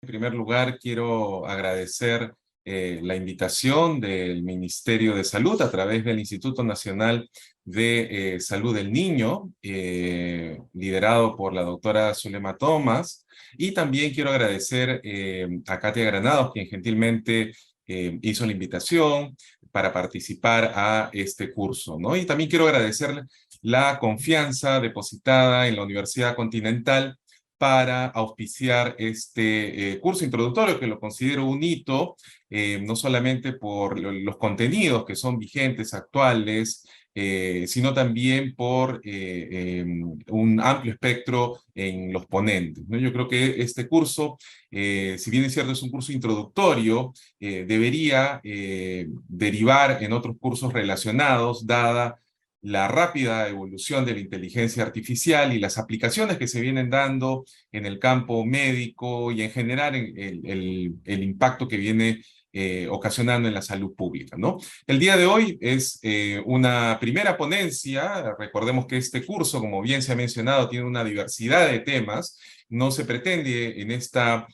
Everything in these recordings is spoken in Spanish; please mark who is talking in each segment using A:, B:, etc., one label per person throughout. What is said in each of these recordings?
A: primer lugar, quiero agradecer la invitación del Ministerio de Salud a través del Instituto Nacional de Salud del Niño, liderado por la doctora Zulema Thomas, y también quiero agradecer a Katia Granados, quien gentilmente hizo la invitación para participar a este curso, ¿no? Y también quiero agradecer la confianza depositada en la Universidad Continental para auspiciar este curso introductorio, que lo considero un hito, no solamente por los contenidos que son vigentes, actuales, sino también por un amplio espectro en los ponentes, ¿no? Yo creo que este curso, si bien es cierto, es un curso introductorio, debería derivar en otros cursos relacionados, dada la rápida evolución de la inteligencia artificial y las aplicaciones que se vienen dando en el campo médico y en general el impacto que viene ocasionando en la salud pública, ¿no? El día de hoy es una primera ponencia. Recordemos que este curso, como bien se ha mencionado, tiene una diversidad de temas. No se pretende en esta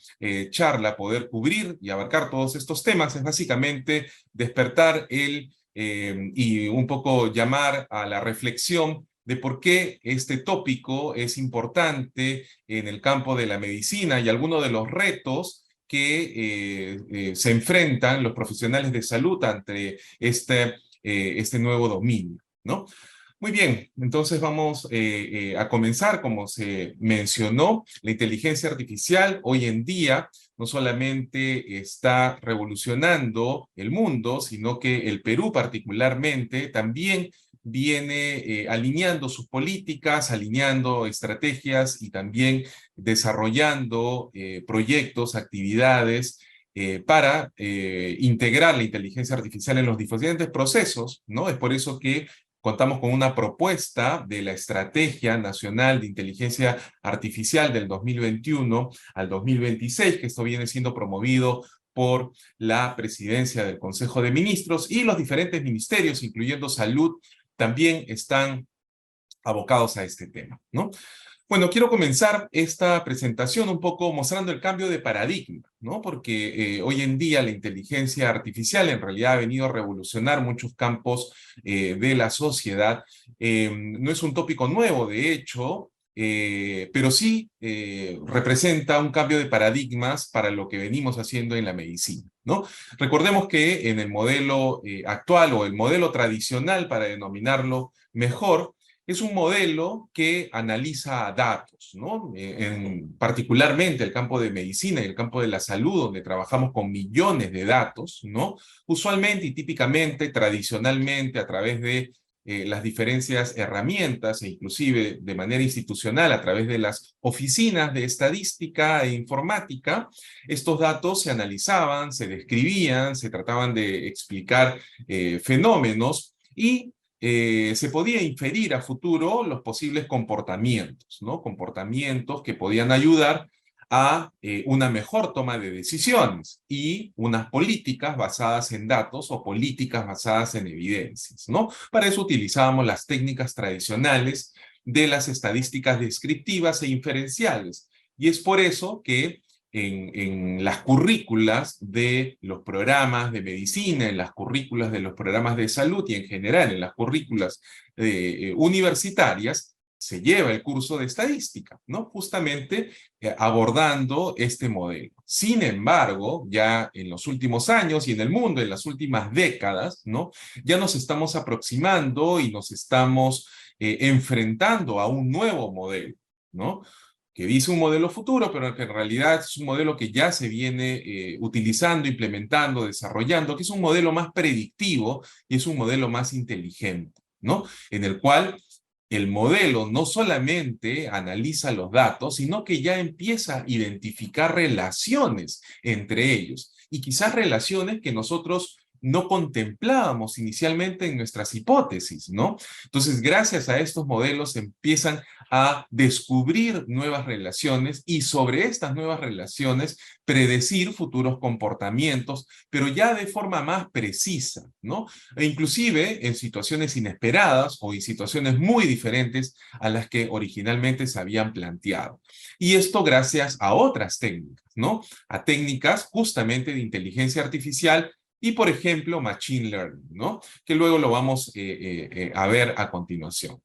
A: charla poder cubrir y abarcar todos estos temas. Es básicamente despertar y un poco llamar a la reflexión de por qué este tópico es importante en el campo de la medicina y algunos de los retos que se enfrentan los profesionales de salud ante este nuevo dominio, ¿no? Muy bien, entonces vamos a comenzar. Como se mencionó, la inteligencia artificial hoy en día no solamente está revolucionando el mundo, sino que el Perú particularmente también viene alineando sus políticas, alineando estrategias y también desarrollando proyectos, actividades para integrar la inteligencia artificial en los diferentes procesos, ¿no? Es por eso que contamos con una propuesta de la Estrategia Nacional de Inteligencia Artificial del 2021 al 2026, que esto viene siendo promovido por la Presidencia del Consejo de Ministros, y los diferentes ministerios, incluyendo Salud, también están abocados a este tema, ¿no? Bueno, quiero comenzar esta presentación un poco mostrando el cambio de paradigma, ¿no? Porque hoy en día la inteligencia artificial en realidad ha venido a revolucionar muchos campos de la sociedad. No es un tópico nuevo, de hecho, pero sí representa un cambio de paradigmas para lo que venimos haciendo en la medicina, ¿no? Recordemos que en el modelo actual, o el modelo tradicional, para denominarlo mejor, es un modelo que analiza datos, ¿no? Particularmente el campo de medicina y el campo de la salud, donde trabajamos con millones de datos, ¿no? Usualmente y típicamente, tradicionalmente, a través de las diferentes herramientas, e inclusive de manera institucional, a través de las oficinas de estadística e informática, estos datos se analizaban, se describían, se trataban de explicar fenómenos, y se podía inferir a futuro los posibles comportamientos, ¿no? Comportamientos que podían ayudar a una mejor toma de decisiones y unas políticas basadas en datos o políticas basadas en evidencias, ¿no? Para eso utilizábamos las técnicas tradicionales de las estadísticas descriptivas e inferenciales. Y es por eso que en las currículas de los programas de medicina, en las currículas de los programas de salud y en general en las currículas universitarias, se lleva el curso de estadística, ¿no? Justamente abordando este modelo. Sin embargo, ya en los últimos años y en el mundo, en las últimas décadas, ¿no? Ya nos estamos aproximando y nos estamos enfrentando a un nuevo modelo, ¿no? Que dice un modelo futuro, pero que en realidad es un modelo que ya se viene utilizando, implementando, desarrollando, que es un modelo más predictivo y es un modelo más inteligente, ¿no? En el cual el modelo no solamente analiza los datos, sino que ya empieza a identificar relaciones entre ellos, y quizás relaciones que nosotros no contemplábamos inicialmente en nuestras hipótesis, ¿no? Entonces, gracias a estos modelos se empiezan a descubrir nuevas relaciones y sobre estas nuevas relaciones predecir futuros comportamientos, pero ya de forma más precisa, ¿no? E inclusive en situaciones inesperadas o en situaciones muy diferentes a las que originalmente se habían planteado. Y esto gracias a otras técnicas, ¿no? A técnicas justamente de inteligencia artificial y, por ejemplo, Machine Learning, ¿no? Que luego lo vamos a ver a continuación.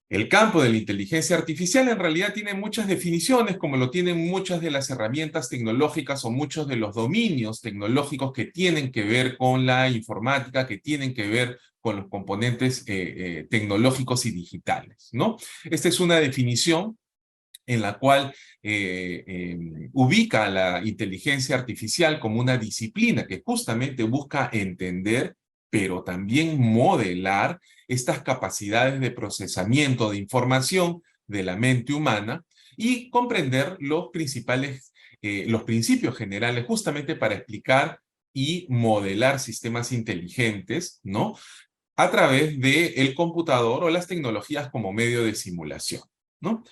A: El campo de la inteligencia artificial en realidad tiene muchas definiciones, como lo tienen muchas de las herramientas tecnológicas o muchos de los dominios tecnológicos que tienen que ver con la informática, que tienen que ver con los componentes tecnológicos y digitales, ¿no? Esta es una definición en la cual ubica a la inteligencia artificial como una disciplina que justamente busca entender, pero también modelar estas capacidades de procesamiento de información de la mente humana y comprender los principios generales justamente para explicar y modelar sistemas inteligentes, ¿no? A través del computador o las tecnologías como medio de simulación, ¿no?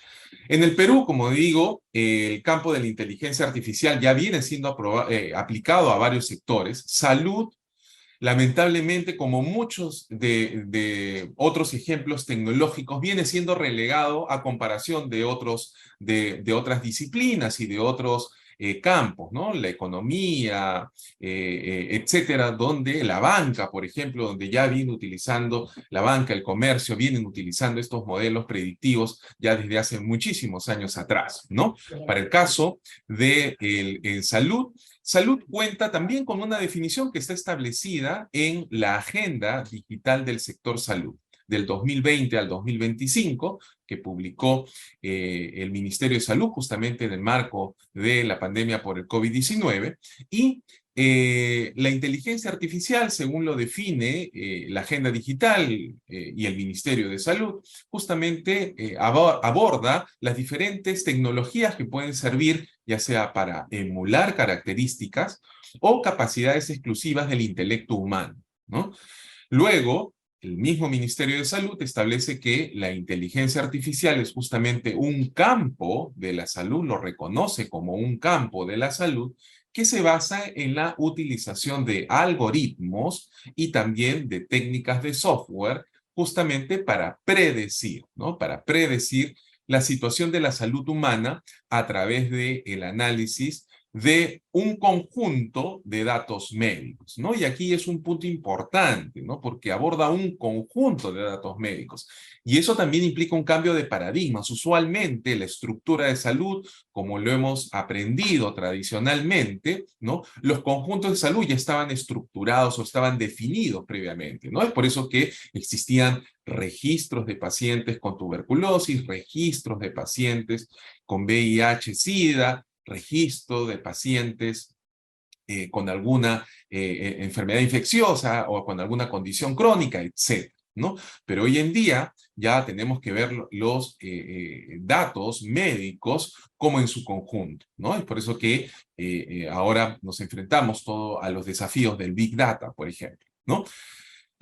A: En el Perú, como digo, el campo de la inteligencia artificial ya viene siendo aplicado a varios sectores. Salud, lamentablemente, como muchos de otros ejemplos tecnológicos, viene siendo relegado a comparación de otras disciplinas y de otros campos, ¿no? La economía, etcétera, donde la banca, por ejemplo, donde ya viene utilizando la banca, el comercio, vienen utilizando estos modelos predictivos ya desde hace muchísimos años atrás, ¿no? Para el caso de salud, salud cuenta también con una definición que está establecida en la Agenda Digital del Sector Salud del 2020 al 2025, que publicó el Ministerio de Salud justamente en el marco de la pandemia por el COVID-19, y la inteligencia artificial, según lo define la Agenda Digital y el Ministerio de Salud, justamente aborda las diferentes tecnologías que pueden servir ya sea para emular características o capacidades exclusivas del intelecto humano, ¿no? Luego, el mismo Ministerio de Salud establece que la inteligencia artificial es justamente un campo de la salud, lo reconoce como un campo de la salud, que se basa en la utilización de algoritmos y también de técnicas de software justamente para predecir, ¿no? Para predecir la situación de la salud humana a través del análisis de un conjunto de datos médicos, ¿no? Y aquí es un punto importante, ¿no? Porque aborda un conjunto de datos médicos. Y eso también implica un cambio de paradigmas. Usualmente la estructura de salud, como lo hemos aprendido tradicionalmente, ¿no? Los conjuntos de salud ya estaban estructurados o estaban definidos previamente, ¿no? Es por eso que existían registros de pacientes con tuberculosis, registros de pacientes con VIH-Sida, registro de pacientes con alguna enfermedad infecciosa o con alguna condición crónica, etc., ¿no? Pero hoy en día ya tenemos que ver los datos médicos como en su conjunto, ¿no? Es por eso que ahora nos enfrentamos todo a los desafíos del Big Data, por ejemplo, ¿no?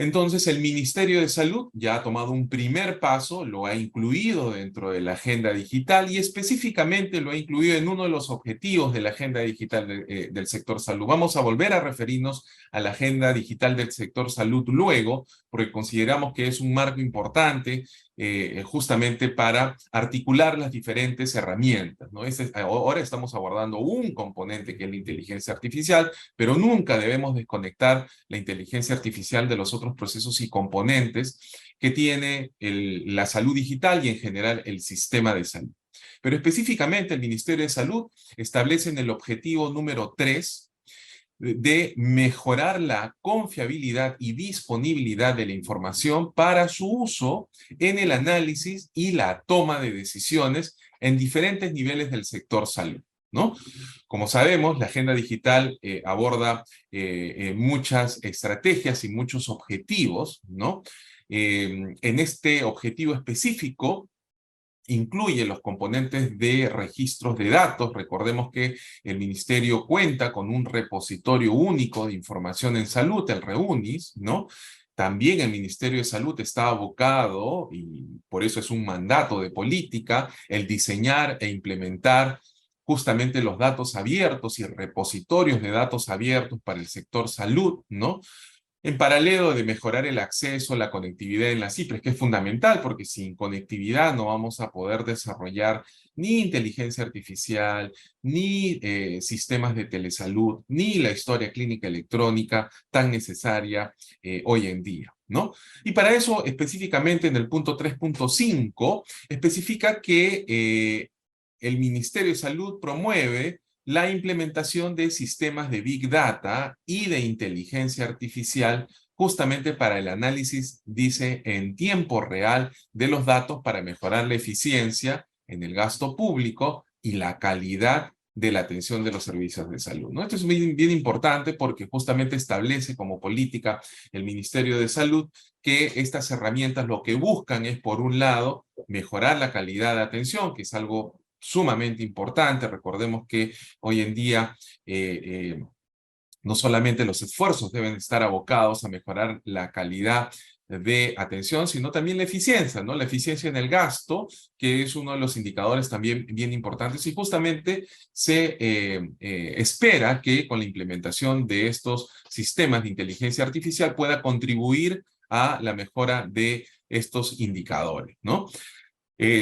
A: Entonces, el Ministerio de Salud ya ha tomado un primer paso, lo ha incluido dentro de la agenda digital y específicamente lo ha incluido en uno de los objetivos de la agenda digital del sector salud. Vamos a volver a referirnos a la agenda digital del sector salud luego, porque consideramos que es un marco importante justamente para articular las diferentes herramientas, ¿no? Ahora estamos abordando un componente que es la inteligencia artificial, pero nunca debemos desconectar la inteligencia artificial de los otros procesos y componentes que tiene la salud digital y en general el sistema de salud. Pero específicamente el Ministerio de Salud establece en el objetivo número 3 de mejorar la confiabilidad y disponibilidad de la información para su uso en el análisis y la toma de decisiones en diferentes niveles del sector salud, ¿no? Como sabemos, la agenda digital aborda muchas estrategias y muchos objetivos, ¿no? En este objetivo específico, incluye los componentes de registros de datos. Recordemos que el Ministerio cuenta con un repositorio único de información en salud, el REUNIS, ¿no? También el Ministerio de Salud está abocado, y por eso es un mandato de política, el diseñar e implementar justamente los datos abiertos y repositorios de datos abiertos para el sector salud, ¿no? En paralelo de mejorar el acceso, la conectividad en las cifras, que es fundamental, porque sin conectividad no vamos a poder desarrollar ni inteligencia artificial, ni sistemas de telesalud, ni la historia clínica electrónica tan necesaria hoy en día, ¿no? Y para eso, específicamente en el punto 3.5, especifica que el Ministerio de Salud promueve la implementación de sistemas de Big Data y de inteligencia artificial justamente para el análisis, dice, en tiempo real de los datos para mejorar la eficiencia en el gasto público y la calidad de la atención de los servicios de salud, ¿no? Esto es bien, bien importante porque justamente establece como política el Ministerio de Salud que estas herramientas lo que buscan es, por un lado, mejorar la calidad de atención, que es algo sumamente importante. Recordemos que hoy en día no solamente los esfuerzos deben estar abocados a mejorar la calidad de atención, sino también la eficiencia, ¿no? La eficiencia en el gasto, que es uno de los indicadores también bien importantes, y justamente se espera que con la implementación de estos sistemas de inteligencia artificial pueda contribuir a la mejora de estos indicadores, ¿no?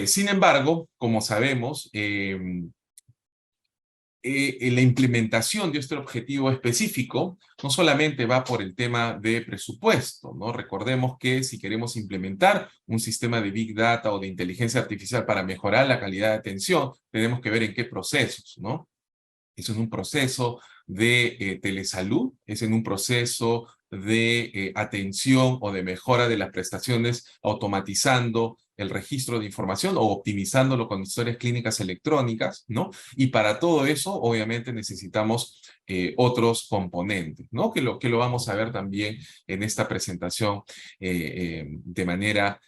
A: Sin embargo, como sabemos, la implementación de este objetivo específico no solamente va por el tema de presupuesto, ¿no? Recordemos que si queremos implementar un sistema de Big Data o de inteligencia artificial para mejorar la calidad de atención, tenemos que ver en qué procesos, ¿no? Es en un proceso de telesalud, es en un proceso de atención o de mejora de las prestaciones, automatizando el registro de información o optimizándolo con historias clínicas electrónicas, ¿no? Y para todo eso, obviamente, necesitamos otros componentes, ¿no? Que lo vamos a ver también en esta presentación de manera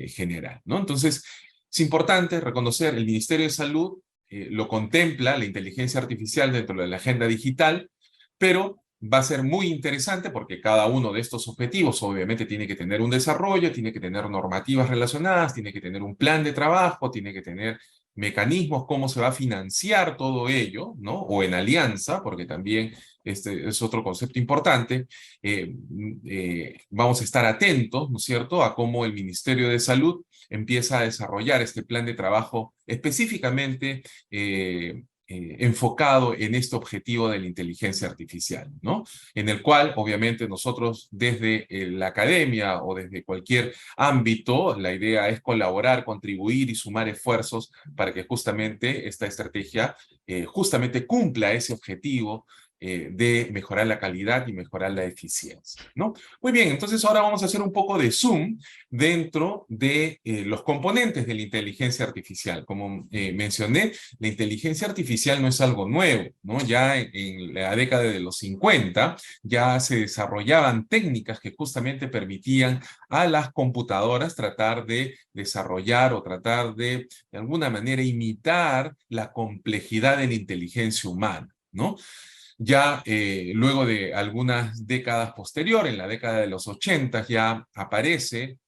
A: general, ¿no? Entonces, es importante reconocer el Ministerio de Salud lo contempla la inteligencia artificial dentro de la agenda digital, pero va a ser muy interesante porque cada uno de estos objetivos obviamente tiene que tener un desarrollo, tiene que tener normativas relacionadas, tiene que tener un plan de trabajo, tiene que tener mecanismos, cómo se va a financiar todo ello, ¿no? O en alianza, porque también este es otro concepto importante. Vamos a estar atentos, ¿no es cierto?, a cómo el Ministerio de Salud empieza a desarrollar este plan de trabajo específicamente enfocado en este objetivo de la inteligencia artificial, ¿no? En el cual, obviamente, nosotros desde la academia o desde cualquier ámbito, la idea es colaborar, contribuir y sumar esfuerzos para que justamente esta estrategia justamente cumpla ese objetivo de mejorar la calidad y mejorar la eficiencia, ¿no? Muy bien, entonces ahora vamos a hacer un poco de zoom dentro de los componentes de la inteligencia artificial. Como mencioné, la inteligencia artificial no es algo nuevo, ¿no? Ya en la década de los 50 ya se desarrollaban técnicas que justamente permitían a las computadoras tratar de desarrollar o tratar de alguna manera imitar la complejidad de la inteligencia humana, ¿no? Ya luego de algunas décadas posteriores, en la década de los 80, ya aparece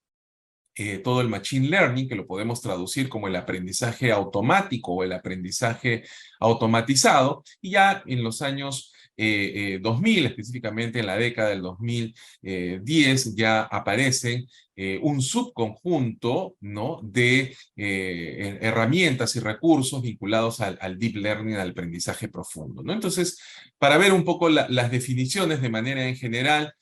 A: todo el machine learning, que lo podemos traducir como el aprendizaje automático o el aprendizaje automatizado, y ya en los años 2000, específicamente en la década del 2010, ya aparecen un subconjunto, ¿no?, de herramientas y recursos vinculados al deep learning, al aprendizaje profundo, ¿no? Entonces, para ver un poco las definiciones de manera en general,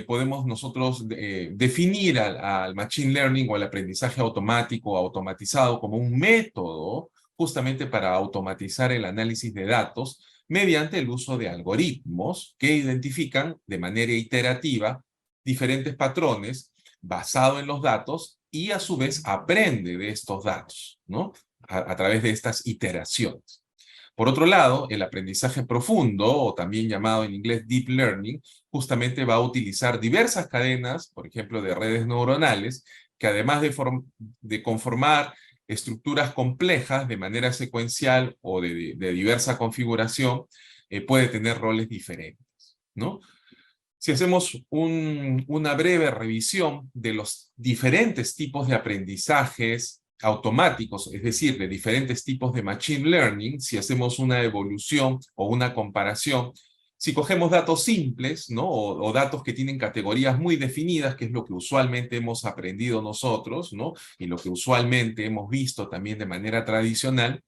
A: podemos nosotros definir al machine learning o al aprendizaje automático o automatizado como un método justamente para automatizar el análisis de datos mediante el uso de algoritmos que identifican de manera iterativa diferentes patrones basado en los datos y a su vez aprende de estos datos, ¿no? A través de estas iteraciones. Por otro lado, el aprendizaje profundo, o también llamado en inglés deep learning, justamente va a utilizar diversas cadenas, por ejemplo, de redes neuronales, que además de conformar estructuras complejas de manera secuencial o de diversa configuración, puede tener roles diferentes, ¿no? Si hacemos una breve revisión de los diferentes tipos de aprendizajes automáticos, es decir, de diferentes tipos de machine learning, si hacemos una evolución o una comparación, si cogemos datos simples, ¿no? O datos que tienen categorías muy definidas, que es lo que usualmente hemos aprendido nosotros, ¿no? Y lo que usualmente hemos visto también de manera tradicional,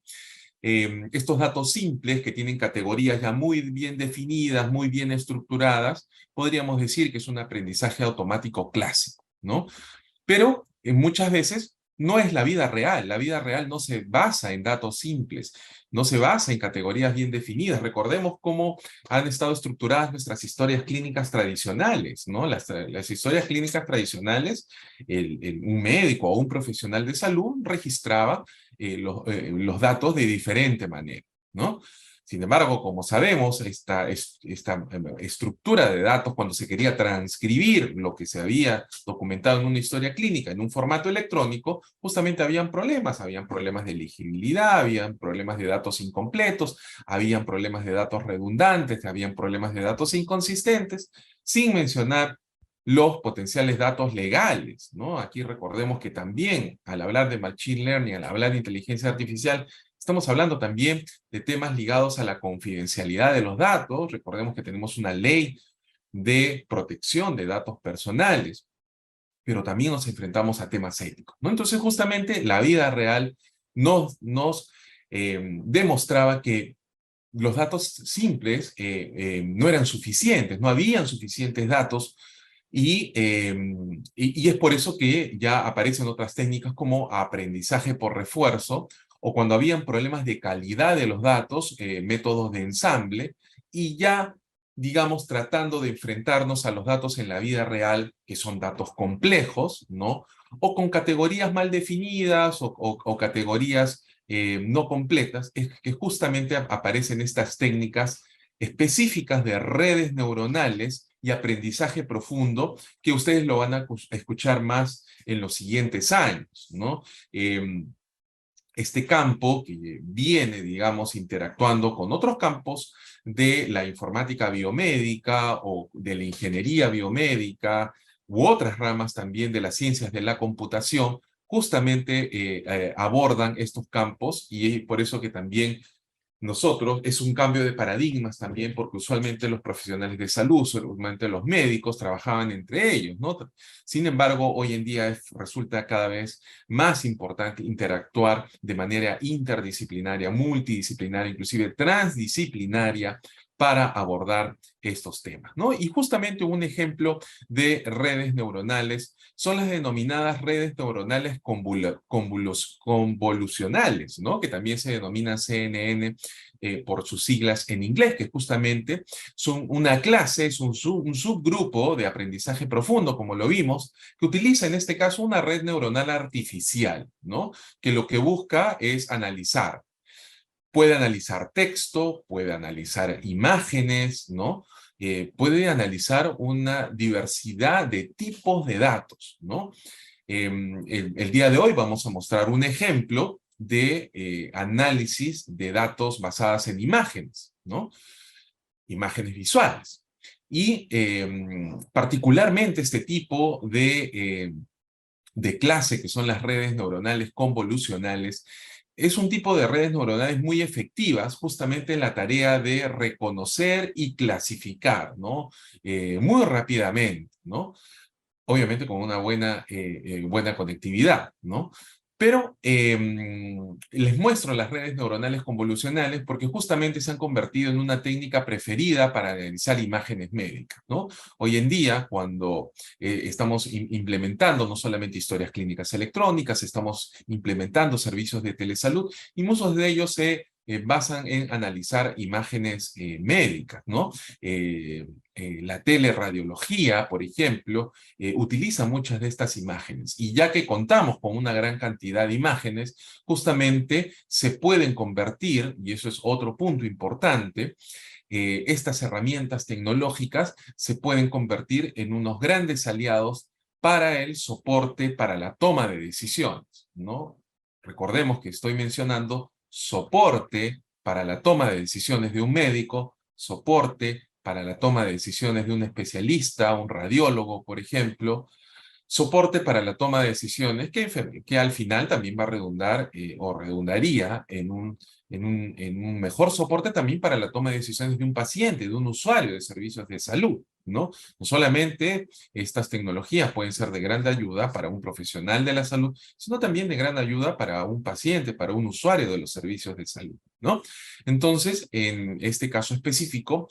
A: estos datos simples que tienen categorías ya muy bien definidas, muy bien estructuradas, podríamos decir que es un aprendizaje automático clásico, ¿no? Pero muchas veces no es la vida real no se basa en datos simples, no se basa en categorías bien definidas. Recordemos cómo han estado estructuradas nuestras historias clínicas tradicionales, ¿no? Las historias clínicas tradicionales, un médico o un profesional de salud registraba los datos de diferente manera, ¿no? Sin embargo, como sabemos, esta estructura de datos, cuando se quería transcribir lo que se había documentado en una historia clínica en un formato electrónico, justamente habían problemas de legibilidad, habían problemas de datos incompletos, habían problemas de datos redundantes, habían problemas de datos inconsistentes, sin mencionar los potenciales datos legales, ¿no? Aquí recordemos que también, al hablar de machine learning, al hablar de inteligencia artificial, estamos hablando también de temas ligados a la confidencialidad de los datos. Recordemos que tenemos una ley de protección de datos personales, pero también nos enfrentamos a temas éticos, ¿no? Entonces, justamente, la vida real nos demostraba que los datos simples no eran suficientes, no habían suficientes datos y es por eso que ya aparecen otras técnicas como aprendizaje por refuerzo o cuando habían problemas de calidad de los datos, métodos de ensamble y ya, digamos, tratando de enfrentarnos a los datos en la vida real, que son datos complejos, ¿no? O con categorías mal definidas o categorías no completas, es que justamente aparecen estas técnicas específicas de redes neuronales y aprendizaje profundo que ustedes lo van a escuchar más en los siguientes años, ¿no? Este campo que viene, digamos, interactuando con otros campos de la informática biomédica o de la ingeniería biomédica u otras ramas también de las ciencias de la computación, justamente abordan estos campos y es por eso que también nosotros, es un cambio de paradigmas también, porque usualmente los profesionales de salud, usualmente los médicos, trabajaban entre ellos, ¿no? Sin embargo, hoy en día resulta cada vez más importante interactuar de manera interdisciplinaria, multidisciplinaria, inclusive transdisciplinaria, para abordar estos temas, ¿no? Y justamente un ejemplo de redes neuronales son las denominadas redes neuronales convolucionales, ¿no? Que también se denominan CNN por sus siglas en inglés, que justamente son una clase, es un subgrupo de aprendizaje profundo, como lo vimos, que utiliza en este caso una red neuronal artificial, ¿no? Que lo que busca es analizar. Puede analizar texto, puede analizar imágenes, ¿no? Puede analizar una diversidad de tipos de datos, ¿no? El día de hoy vamos a mostrar un ejemplo de análisis de datos basadas en imágenes, ¿no? Imágenes visuales. Y particularmente este tipo de clase, que son las redes neuronales convolucionales, es un tipo de redes neuronales muy efectivas justamente en la tarea de reconocer y clasificar, ¿no? Muy rápidamente, ¿no? Obviamente con una buena conectividad, ¿no? Pero les muestro las redes neuronales convolucionales porque justamente se han convertido en una técnica preferida para analizar imágenes médicas, ¿no? Hoy en día, cuando estamos implementando no solamente historias clínicas electrónicas, estamos implementando servicios de telesalud y muchos de ellos se basan en analizar imágenes médicas, ¿no? La teleradiología, por ejemplo, utiliza muchas de estas imágenes. Y ya que contamos con una gran cantidad de imágenes, justamente se pueden convertir, y eso es otro punto importante, estas herramientas tecnológicas se pueden convertir en unos grandes aliados para el soporte para la toma de decisiones, ¿no? Recordemos que estoy mencionando soporte para la toma de decisiones de un médico, soporte para la toma de decisiones de un especialista, un radiólogo, por ejemplo, soporte para la toma de decisiones que al final también va a redundar o redundaría en un mejor soporte también para la toma de decisiones de un paciente, de un usuario de servicios de salud, ¿no? No solamente estas tecnologías pueden ser de gran ayuda para un profesional de la salud, sino también de gran ayuda para un paciente, para un usuario de los servicios de salud, ¿no? Entonces, en este caso específico,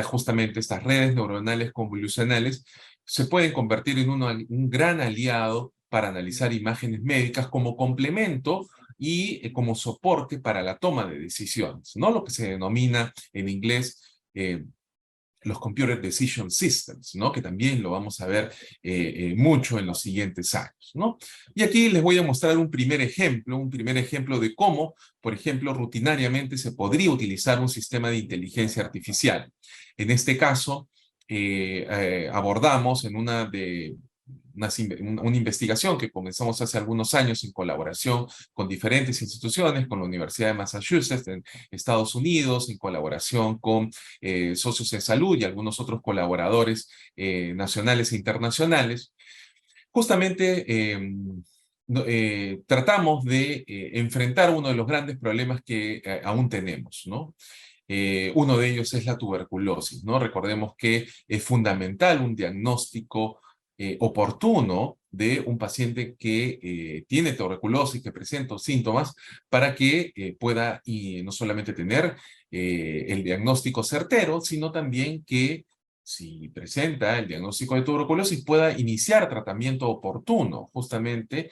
A: justamente estas redes neuronales convolucionales se pueden convertir en un gran aliado para analizar imágenes médicas como complemento y como soporte para la toma de decisiones, ¿no? Lo que se denomina en inglés los Computer Decision Systems, ¿no? Que también lo vamos a ver mucho en los siguientes años, ¿no? Y aquí les voy a mostrar un primer ejemplo de cómo, por ejemplo, rutinariamente se podría utilizar un sistema de inteligencia artificial. En este caso, abordamos en una investigación que comenzamos hace algunos años en colaboración con diferentes instituciones, con la Universidad de Massachusetts en Estados Unidos, en colaboración con socios en salud y algunos otros colaboradores nacionales e internacionales. Justamente tratamos de enfrentar uno de los grandes problemas que aún tenemos, ¿no? Uno de ellos es la tuberculosis, ¿no? Recordemos que es fundamental un diagnóstico oportuno de un paciente que tiene tuberculosis, que presenta síntomas, para que pueda y no solamente tener el diagnóstico certero, sino también que si presenta el diagnóstico de tuberculosis pueda iniciar tratamiento oportuno, justamente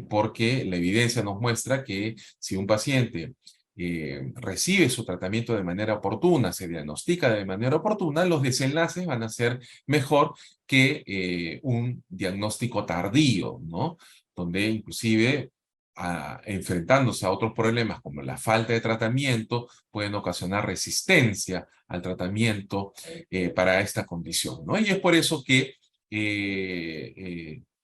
A: porque la evidencia nos muestra que si un paciente recibe su tratamiento de manera oportuna, se diagnostica de manera oportuna, los desenlaces van a ser mejor que un diagnóstico tardío, ¿no? Donde inclusive enfrentándose a otros problemas como la falta de tratamiento, pueden ocasionar resistencia al tratamiento para esta condición, ¿no? Y es por eso que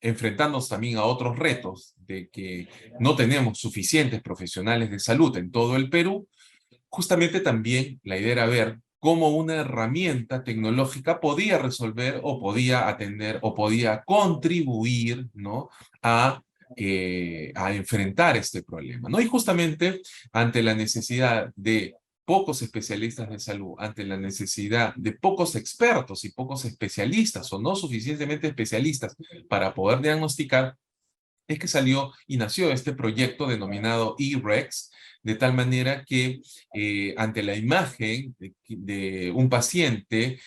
A: enfrentarnos también a otros retos de que no tenemos suficientes profesionales de salud en todo el Perú, justamente también la idea era ver cómo una herramienta tecnológica podía resolver o podía atender o podía contribuir, ¿no? A enfrentar este problema, ¿no? Y justamente ante la necesidad de pocos especialistas de salud, ante la necesidad de pocos expertos y pocos especialistas o no suficientemente especialistas para poder diagnosticar, es que salió y nació este proyecto denominado eRex, de tal manera que ante la imagen de un paciente,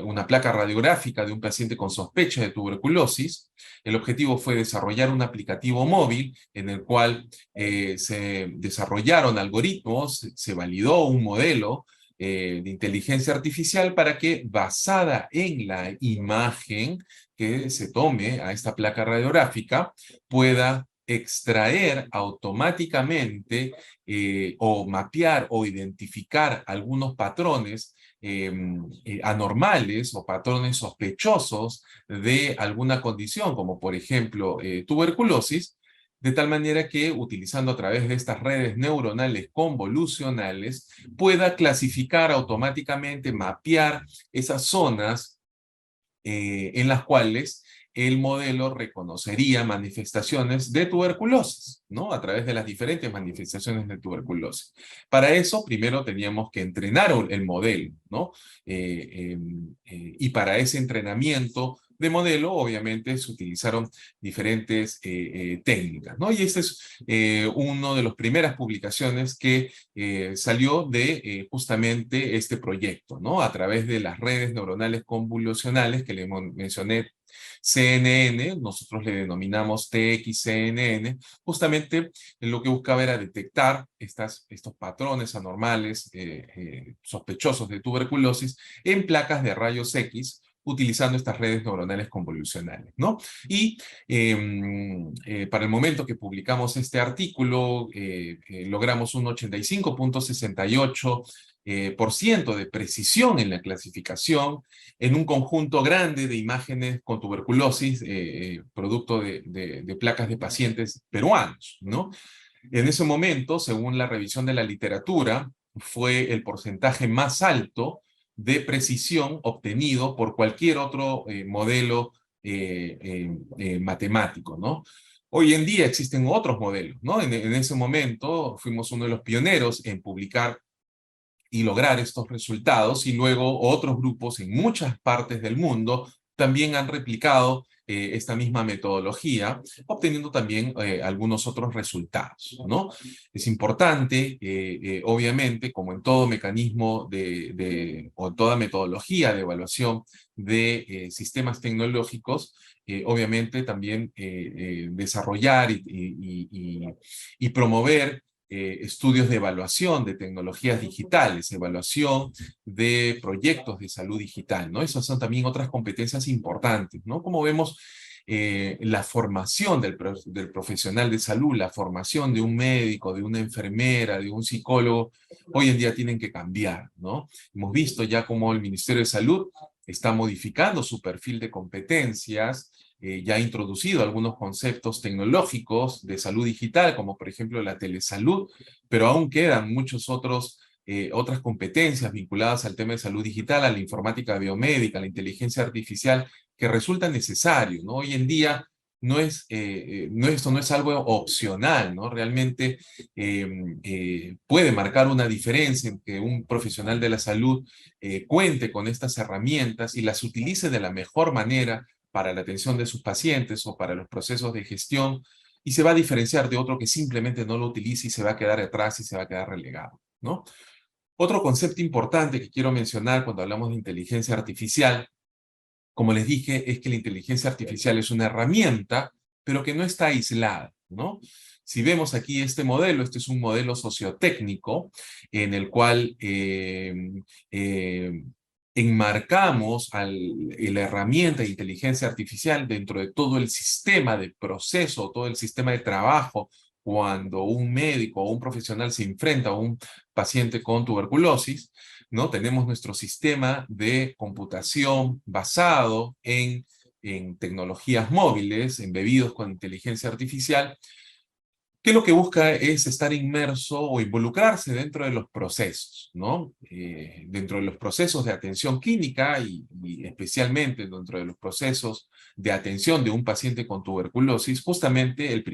A: una placa radiográfica de un paciente con sospecha de tuberculosis, el objetivo fue desarrollar un aplicativo móvil en el cual se desarrollaron algoritmos, se validó un modelo de inteligencia artificial para que, basada en la imagen que se tome a esta placa radiográfica, pueda extraer automáticamente o mapear o identificar algunos patrones anormales o patrones sospechosos de alguna condición, como por ejemplo tuberculosis, de tal manera que utilizando a través de estas redes neuronales convolucionales pueda clasificar automáticamente, mapear esas zonas en las cuales el modelo reconocería manifestaciones de tuberculosis, ¿no? A través de las diferentes manifestaciones de tuberculosis. Para eso, primero teníamos que entrenar el modelo, ¿no? Y para ese entrenamiento de modelo, obviamente, se utilizaron diferentes técnicas, ¿no? Y esta es una de las primeras publicaciones que salió de justamente este proyecto, ¿no? A través de las redes neuronales convolucionales que le mencioné, CNN, nosotros le denominamos TXCNN, justamente lo que buscaba era detectar estos patrones anormales sospechosos de tuberculosis en placas de rayos X utilizando estas redes neuronales convolucionales, ¿no? Y para el momento que publicamos este artículo, logramos un 85.68 por ciento de precisión en la clasificación en un conjunto grande de imágenes con tuberculosis, producto de placas de pacientes peruanos, ¿no? En ese momento, según la revisión de la literatura, fue el porcentaje más alto de precisión obtenido por cualquier otro modelo matemático, ¿no? Hoy en día existen otros modelos, ¿no? En ese momento fuimos uno de los pioneros en publicar y lograr estos resultados, y luego otros grupos en muchas partes del mundo también han replicado esta misma metodología, obteniendo también algunos otros resultados, ¿no? Es importante, obviamente, como en todo mecanismo o toda metodología de evaluación de sistemas tecnológicos, obviamente también desarrollar y promover estudios de evaluación de tecnologías digitales, evaluación de proyectos de salud digital, ¿no? Esas son también otras competencias importantes, ¿no? Como vemos, la formación del profesional de salud, la formación de un médico, de una enfermera, de un psicólogo, hoy en día tienen que cambiar, ¿no? Hemos visto ya cómo el Ministerio de Salud está modificando su perfil de competencias, ya ha introducido algunos conceptos tecnológicos de salud digital, como por ejemplo la telesalud, pero aún quedan muchos otras competencias vinculadas al tema de salud digital, a la informática biomédica, a la inteligencia artificial, que resulta necesario, ¿no? Hoy en día esto no es algo opcional, ¿no? Realmente puede marcar una diferencia en que un profesional de la salud cuente con estas herramientas y las utilice de la mejor manera para la atención de sus pacientes o para los procesos de gestión, y se va a diferenciar de otro que simplemente no lo utilice y se va a quedar atrás y se va a quedar relegado, ¿no? Otro concepto importante que quiero mencionar cuando hablamos de inteligencia artificial, como les dije, es que la inteligencia artificial es una herramienta, pero que no está aislada, ¿no? Si vemos aquí este es un modelo sociotécnico en el cual enmarcamos la herramienta de inteligencia artificial dentro de todo el sistema de proceso, todo el sistema de trabajo, cuando un médico o un profesional se enfrenta a un paciente con tuberculosis, ¿no? Tenemos nuestro sistema de computación basado en tecnologías móviles, embebidos con inteligencia artificial, que lo que busca es estar inmerso o involucrarse dentro de los procesos, ¿no? Dentro de los procesos de atención clínica y especialmente dentro de los procesos de atención de un paciente con tuberculosis, justamente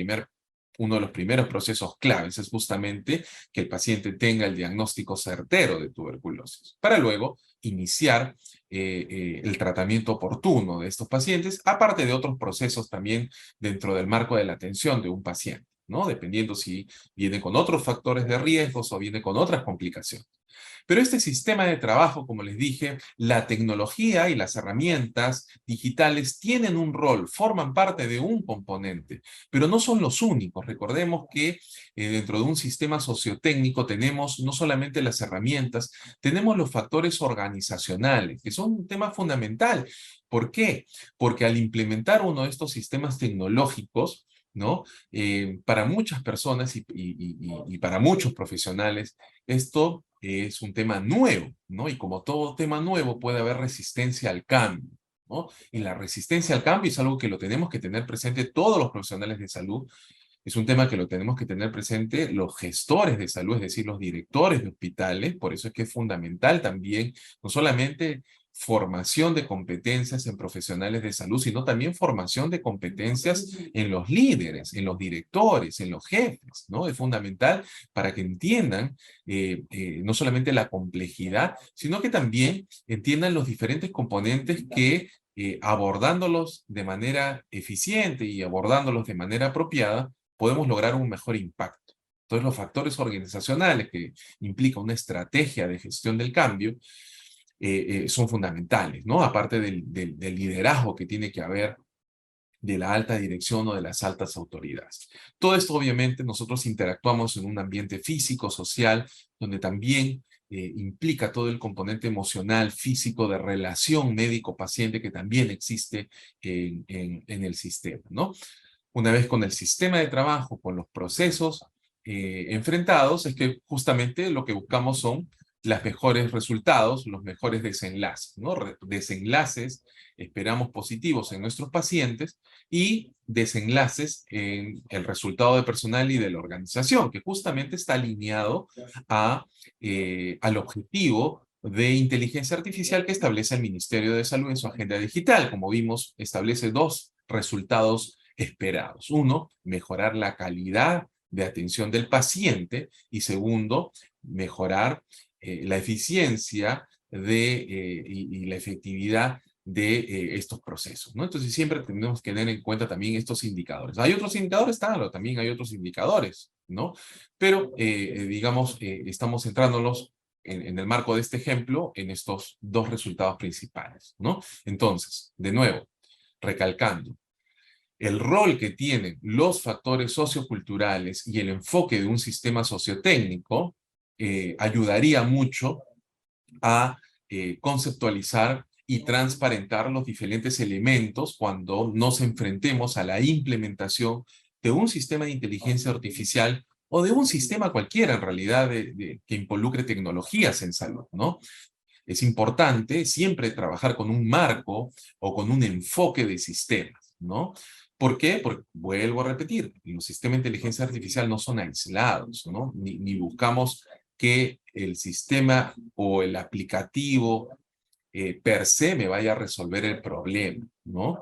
A: uno de los primeros procesos claves es justamente que el paciente tenga el diagnóstico certero de tuberculosis, para luego iniciar el tratamiento oportuno de estos pacientes, aparte de otros procesos también dentro del marco de la atención de un paciente, ¿no? Dependiendo si viene con otros factores de riesgos o viene con otras complicaciones. Pero este sistema de trabajo, como les dije, la tecnología y las herramientas digitales tienen un rol, forman parte de un componente, pero no son los únicos. Recordemos que dentro de un sistema sociotécnico tenemos no solamente las herramientas, tenemos los factores organizacionales, que son un tema fundamental. ¿Por qué? Porque al implementar uno de estos sistemas tecnológicos, ¿no? Para muchas personas y para muchos profesionales, esto es un tema nuevo, ¿no? Y como todo tema nuevo, puede haber resistencia al cambio, ¿no? Y la resistencia al cambio es algo que lo tenemos que tener presente todos los profesionales de salud. Es un tema que lo tenemos que tener presente los gestores de salud, es decir, los directores de hospitales. Por eso es que es fundamental también, no solamente formación de competencias en profesionales de salud, sino también formación de competencias en los líderes, en los directores, en los jefes, ¿no? Es fundamental para que entiendan no solamente la complejidad, sino que también entiendan los diferentes componentes que abordándolos de manera eficiente y abordándolos de manera apropiada, podemos lograr un mejor impacto. Entonces, los factores organizacionales que implican una estrategia de gestión del cambio son fundamentales, ¿no? Aparte del liderazgo que tiene que haber de la alta dirección o de las altas autoridades. Todo esto, obviamente, nosotros interactuamos en un ambiente físico, social, donde también implica todo el componente emocional, físico, de relación médico-paciente que también existe en el sistema, ¿no? Una vez con el sistema de trabajo, con los procesos enfrentados, es que justamente lo que buscamos son los mejores resultados, los mejores desenlaces, ¿no? Desenlaces, esperamos, positivos en nuestros pacientes y desenlaces en el resultado de personal y de la organización, que justamente está alineado al objetivo de inteligencia artificial que establece el Ministerio de Salud en su agenda digital. Como vimos, establece dos resultados esperados. Uno, mejorar la calidad de atención del paciente y segundo, mejorar la eficiencia y la efectividad de estos procesos, ¿no? Entonces siempre tenemos que tener en cuenta también estos indicadores. ¿Hay otros indicadores? Claro, también hay otros indicadores, ¿no? Pero, digamos, estamos centrándonos en el marco de este ejemplo en estos dos resultados principales, ¿no? Entonces, de nuevo, recalcando, el rol que tienen los factores socioculturales y el enfoque de un sistema sociotécnico ayudaría mucho a conceptualizar y transparentar los diferentes elementos cuando nos enfrentemos a la implementación de un sistema de inteligencia artificial o de un sistema cualquiera en realidad que involucre tecnologías en salud, ¿no? Es importante siempre trabajar con un marco o con un enfoque de sistemas, ¿no? ¿Por qué? Porque, vuelvo a repetir, los sistemas de inteligencia artificial no son aislados, ¿no? Ni buscamos que el sistema o el aplicativo per se me vaya a resolver el problema, ¿no?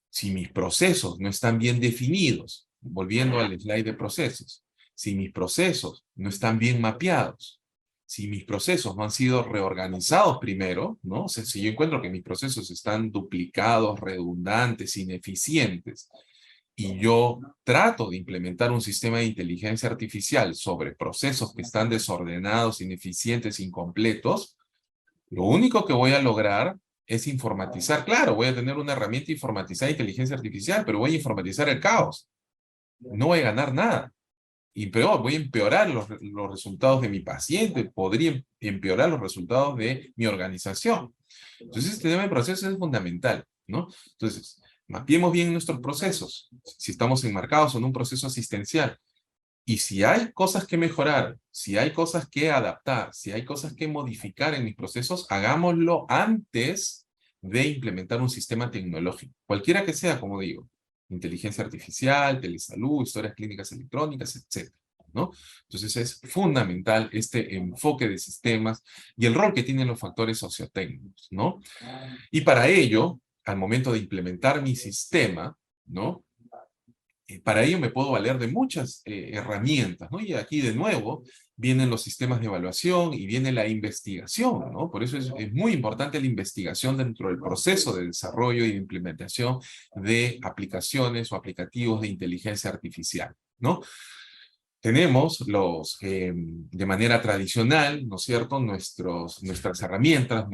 A: Si mis procesos no están bien definidos, volviendo al slide de procesos, si mis procesos no están bien mapeados, si mis procesos no han sido reorganizados primero, ¿no? O sea, si yo encuentro que mis procesos están duplicados, redundantes, ineficientes, y yo trato de implementar un sistema de inteligencia artificial sobre procesos que están desordenados, ineficientes, incompletos, lo único que voy a lograr es informatizar. Claro, voy a tener una herramienta informatizada de inteligencia artificial, pero voy a informatizar el caos. No voy a ganar nada. Y peor, voy a empeorar los resultados de mi paciente, podría empeorar los resultados de mi organización. Entonces, este tema de procesos es fundamental, ¿no? Entonces, mapeemos bien nuestros procesos, si estamos enmarcados en un proceso asistencial. Y si hay cosas que mejorar, si hay cosas que adaptar, si hay cosas que modificar en mis procesos, hagámoslo antes de implementar un sistema tecnológico. Cualquiera que sea, como digo, inteligencia artificial, telesalud, historias clínicas electrónicas, etcétera, ¿no? Entonces es fundamental este enfoque de sistemas y el rol que tienen los factores sociotécnicos, ¿no? Y para ello, al momento de implementar mi sistema, ¿no? Para ello me puedo valer de muchas herramientas, ¿no? Y aquí de nuevo vienen los sistemas de evaluación y viene la investigación, ¿no? Por eso es muy importante la investigación dentro del proceso de desarrollo y de implementación de aplicaciones o aplicativos de inteligencia artificial, ¿no? Tenemos de manera tradicional, ¿no es cierto?, nuestras herramientas,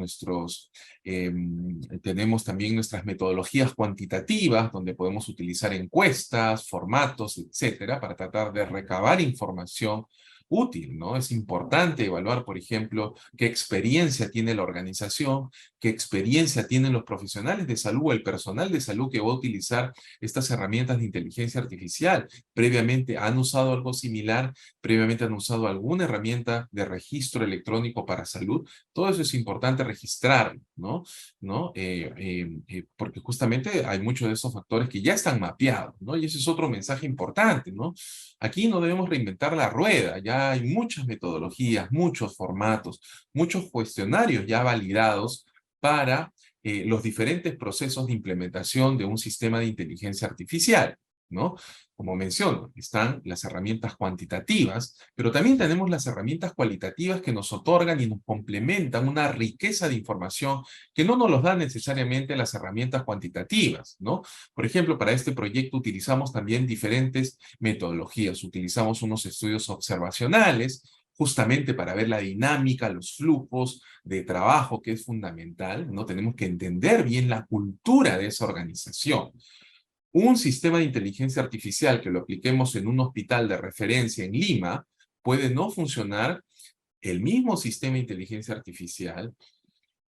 A: tenemos también nuestras metodologías cuantitativas, donde podemos utilizar encuestas, formatos, etcétera, para tratar de recabar información útil, ¿no? Es importante evaluar, por ejemplo, qué experiencia tiene la organización, qué experiencia tienen los profesionales de salud o el personal de salud que va a utilizar estas herramientas de inteligencia artificial. Previamente han usado algo similar, previamente han usado alguna herramienta de registro electrónico para salud. Todo eso es importante registrar, ¿no? Porque justamente hay muchos de esos factores que ya están mapeados, ¿no? Y ese es otro mensaje importante, ¿no? Aquí no debemos reinventar la rueda, ya hay muchas metodologías, muchos formatos, muchos cuestionarios ya validados para los diferentes procesos de implementación de un sistema de inteligencia artificial, ¿no? Como menciono, están las herramientas cuantitativas, pero también tenemos las herramientas cualitativas que nos otorgan y nos complementan una riqueza de información que no nos los dan necesariamente las herramientas cuantitativas, ¿no? Por ejemplo, para este proyecto utilizamos también diferentes metodologías. Utilizamos unos estudios observacionales, justamente para ver la dinámica, los flujos de trabajo, que es fundamental, ¿no? Tenemos que entender bien la cultura de esa organización. Un sistema de inteligencia artificial que lo apliquemos en un hospital de referencia en Lima puede no funcionar el mismo sistema de inteligencia artificial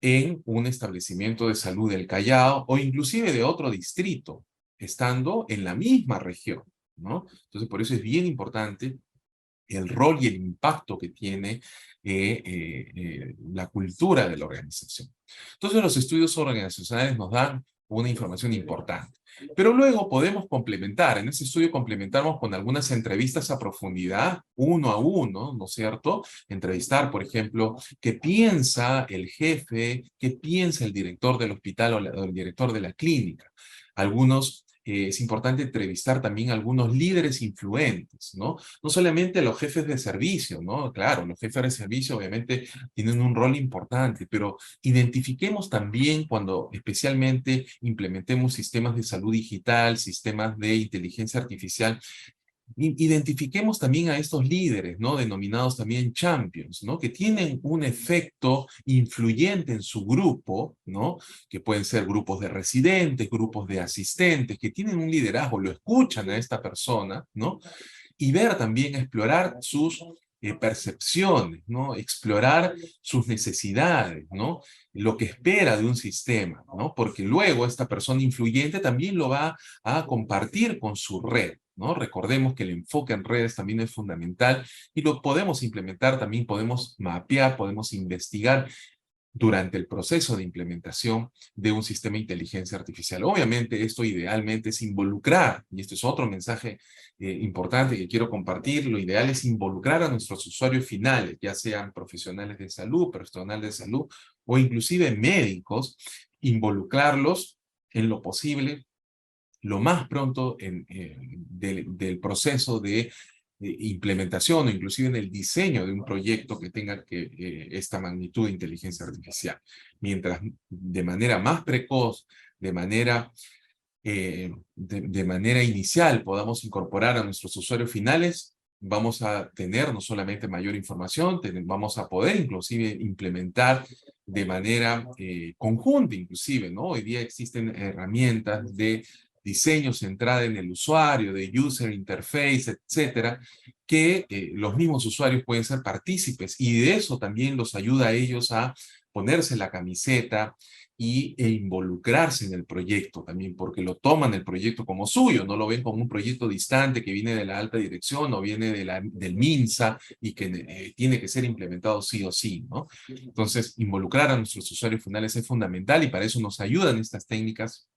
A: en un establecimiento de salud del Callao o inclusive de otro distrito, estando en la misma región, ¿no? Entonces, por eso es bien importante el rol y el impacto que tiene la cultura de la organización. Entonces, los estudios organizacionales nos dan una información importante. Pero luego podemos complementar, en ese estudio complementamos con algunas entrevistas a profundidad, uno a uno, ¿no es cierto? Entrevistar, por ejemplo, qué piensa el jefe, qué piensa el director del hospital o el director de la clínica. Algunos, es importante entrevistar también a algunos líderes influentes, ¿no? No solamente los jefes de servicio, ¿no? Claro, los jefes de servicio obviamente tienen un rol importante, pero identifiquemos también cuando especialmente implementemos sistemas de salud digital, sistemas de inteligencia artificial, identifiquemos también a estos líderes, ¿no? Denominados también champions, ¿no? Que tienen un efecto influyente en su grupo, ¿no? Que pueden ser grupos de residentes, grupos de asistentes, que tienen un liderazgo, lo escuchan a esta persona, ¿no? Y ver también, explorar sus percepciones, ¿no? Explorar sus necesidades, ¿no? Lo que espera de un sistema, ¿no? Porque luego esta persona influyente también lo va a compartir con su red, ¿no? Recordemos que el enfoque en redes también es fundamental y lo podemos implementar, también podemos mapear, podemos investigar durante el proceso de implementación de un sistema de inteligencia artificial. Obviamente esto idealmente es involucrar, y este es otro mensaje importante que quiero compartir, lo ideal es involucrar a nuestros usuarios finales, ya sean profesionales de salud, personal de salud o inclusive médicos, involucrarlos en lo posible lo más pronto del proceso de implementación o inclusive en el diseño de un proyecto que tenga esta magnitud de inteligencia artificial. Mientras de manera más precoz, de manera inicial podamos incorporar a nuestros usuarios finales, vamos a tener no solamente mayor información, vamos a poder inclusive implementar de manera conjunta inclusive, ¿no? Hoy día existen herramientas de diseño centrada en el usuario, de user interface, etcétera, que los mismos usuarios pueden ser partícipes y de eso también los ayuda a ellos a ponerse la camiseta e involucrarse en el proyecto también, porque lo toman el proyecto como suyo, no lo ven como un proyecto distante que viene de la alta dirección o viene del MINSA y que tiene que ser implementado sí o sí, ¿no? Entonces, involucrar a nuestros usuarios finales es fundamental y para eso nos ayudan estas técnicas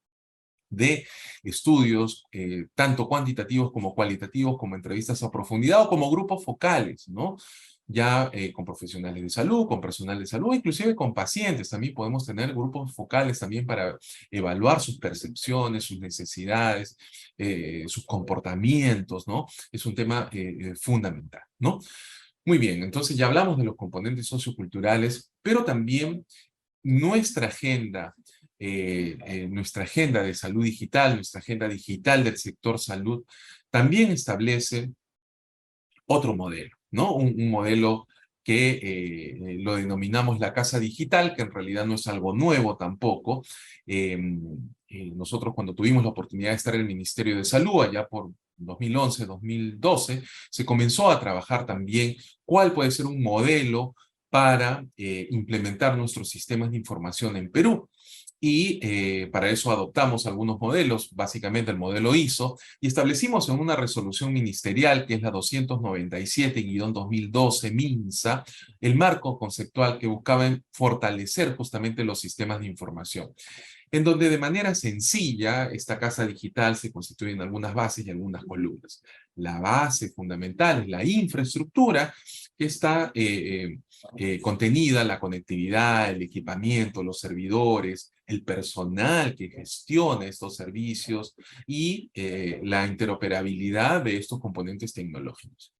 A: de estudios, tanto cuantitativos como cualitativos, como entrevistas a profundidad o como grupos focales, ¿no? Ya con profesionales de salud, con personal de salud, inclusive con pacientes. También podemos tener grupos focales también para evaluar sus percepciones, sus necesidades, sus comportamientos, ¿no? Es un tema fundamental, ¿no? Muy bien, entonces ya hablamos de los componentes socioculturales, pero también nuestra agenda de salud digital, nuestra agenda digital del sector salud, también establece otro modelo, ¿no? Un modelo que lo denominamos la casa digital, que en realidad no es algo nuevo tampoco. Nosotros cuando tuvimos la oportunidad de estar en el Ministerio de Salud, allá por 2011, 2012, se comenzó a trabajar también cuál puede ser un modelo para implementar nuestros sistemas de información en Perú. Y para eso adoptamos algunos modelos, básicamente el modelo ISO, y establecimos en una resolución ministerial, que es la 297-2012 MINSA, el marco conceptual que buscaba fortalecer justamente los sistemas de información, en donde de manera sencilla esta casa digital se constituye en algunas bases y algunas columnas. La base fundamental es la infraestructura, que está contenida, la conectividad, el equipamiento, los servidores, el personal que gestiona estos servicios y la interoperabilidad de estos componentes tecnológicos.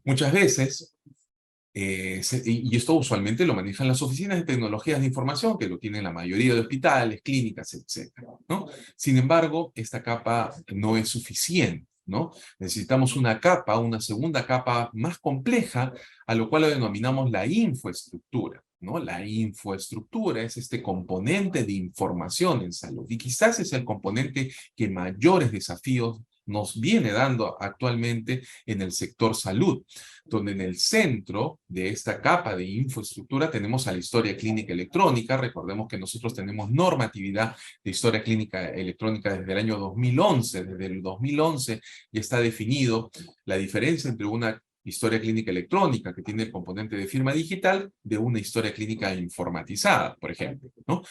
A: Muchas veces, y esto usualmente lo manejan las oficinas de tecnologías de información, que lo tienen la mayoría de hospitales, clínicas, etcétera, ¿no? Sin embargo, esta capa no es suficiente, ¿no? Necesitamos una segunda capa más compleja, a lo cual lo denominamos la infraestructura, ¿no? La infraestructura es este componente de información en salud, y quizás es el componente que mayores desafíos nos viene dando actualmente en el sector salud, donde en el centro de esta capa de infraestructura tenemos a la historia clínica electrónica. Recordemos que nosotros tenemos normatividad de historia clínica electrónica desde el año 2011. Desde el 2011 ya está definido la diferencia entre una historia clínica electrónica, que tiene el componente de firma digital, de una historia clínica informatizada, por ejemplo, ¿no?